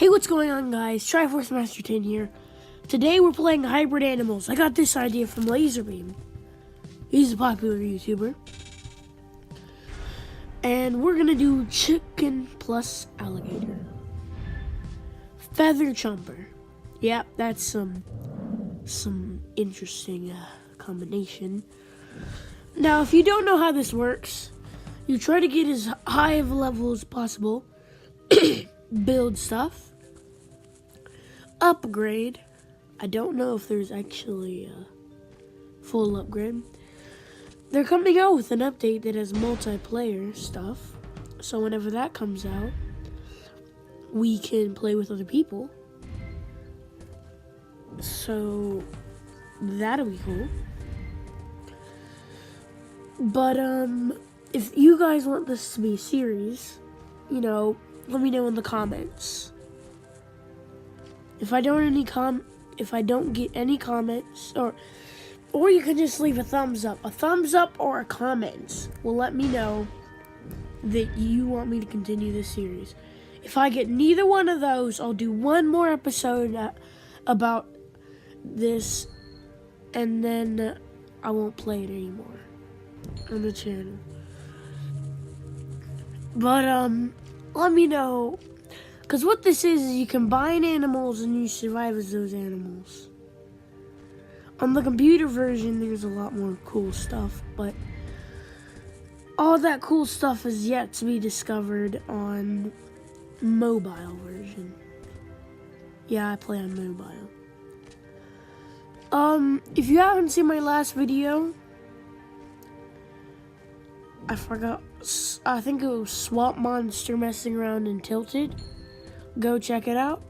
Hey, what's going on, guys? Triforce Master 10 here. Today we're playing Hybrid Animals. I got this idea from Laserbeam. He's a popular YouTuber. And we're gonna do chicken plus alligator. Feather chomper. Yep, that's some interesting combination. Now, if you don't know how this works, you try to get as high of a level as possible. Build stuff. Upgrade. I don't know if there's actually a full upgrade. They're coming out with an update that has multiplayer stuff. So whenever that comes out, we can play with other people. So that'll be cool. But if you guys want this to be a series, let me know in the comments. If I don't get any comments, or you can just leave a thumbs up. A thumbs up or a comment will let me know that you want me to continue this series. If I get neither one of those, I'll do one more episode about this, and then I won't play it anymore on the channel. But let me know, because what this is you combine animals and you survive as those animals. On the computer version, there's a lot more cool stuff, but all that cool stuff is yet to be discovered on mobile version. Yeah, I play on mobile. If you haven't seen my last video, I forgot. I think it was Swamp Monster messing around in Tilted. Go check it out.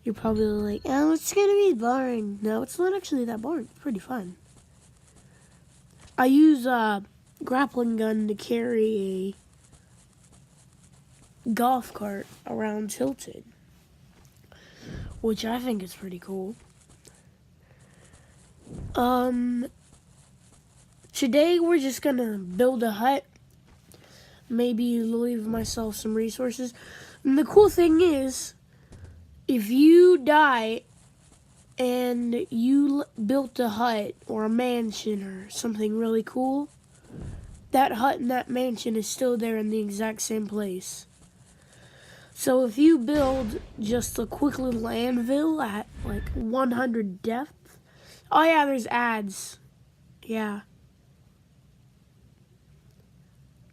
You're probably like, oh, it's gonna be boring. No, it's not actually that boring. It's pretty fun. I use a grappling gun to carry a golf cart around Tilted, which I think is pretty cool. Today we're just gonna build a hut. Maybe leave myself some resources. And the cool thing is, if you die and you built a hut or a mansion or something really cool, that hut and that mansion is still there in the exact same place. So if you build just a quick little anvil at like 100 depth, oh yeah, there's ads. Yeah.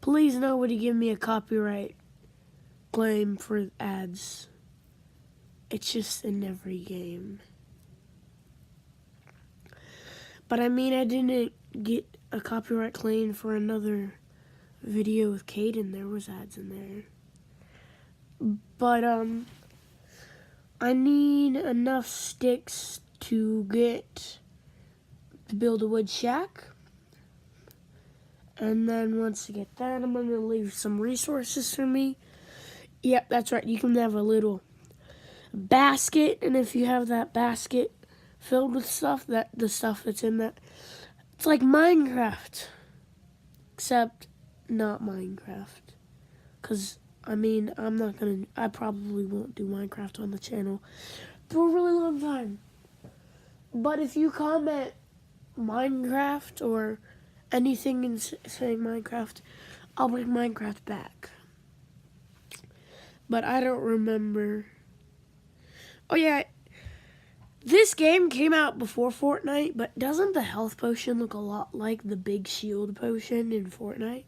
Please nobody give me a copyright claim for ads. It's just in every game. But I mean, I didn't get a copyright claim for another video with Caden. There was ads in there. But I need enough sticks to build a wood shack. And then once I get that, I'm going to leave some resources for me. Yep, that's right. You can have a little basket, and if you have that basket filled with stuff, the stuff that's in that, it's like Minecraft, except not Minecraft. Because, I mean, I probably won't do Minecraft on the channel for a really long time. But if you comment Minecraft or anything in saying Minecraft, I'll bring Minecraft back. But I don't remember. Oh yeah, this game came out before Fortnite, but doesn't the health potion look a lot like the big shield potion in Fortnite?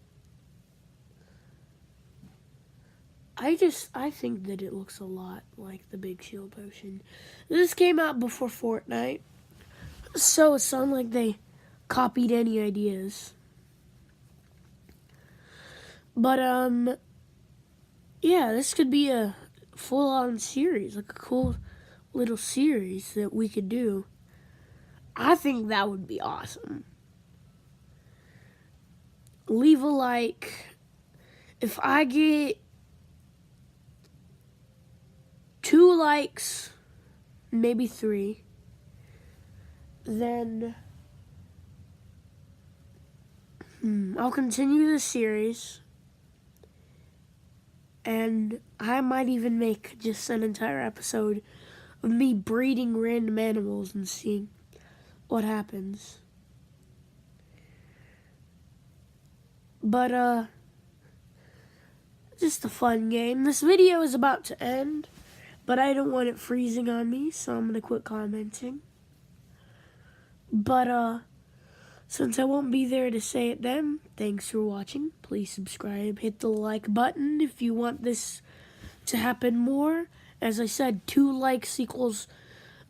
I think that it looks a lot like the big shield potion. This came out before Fortnite, so it's not like they copied any ideas. But yeah, this could be a full-on series, like a cool little series that we could do. I think that would be awesome. Leave a like. If I get 2 likes, maybe 3, then I'll continue the series. And I might even make just an entire episode of me breeding random animals and seeing what happens. But, just a fun game. This video is about to end, but I don't want it freezing on me, so I'm gonna quit commenting. But, since I won't be there to say it then, thanks for watching. Please subscribe, hit the like button if you want this to happen more. As I said, 2 likes equals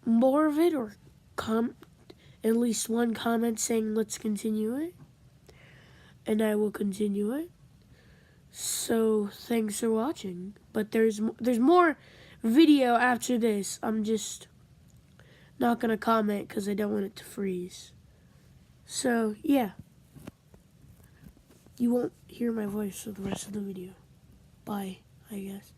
more of it, or at least 1 comment saying let's continue it, and I will continue it. So thanks for watching. But there's more video after this. I'm just not gonna comment because I don't want it to freeze. So yeah, you won't hear my voice for the rest of the video. Bye, I guess.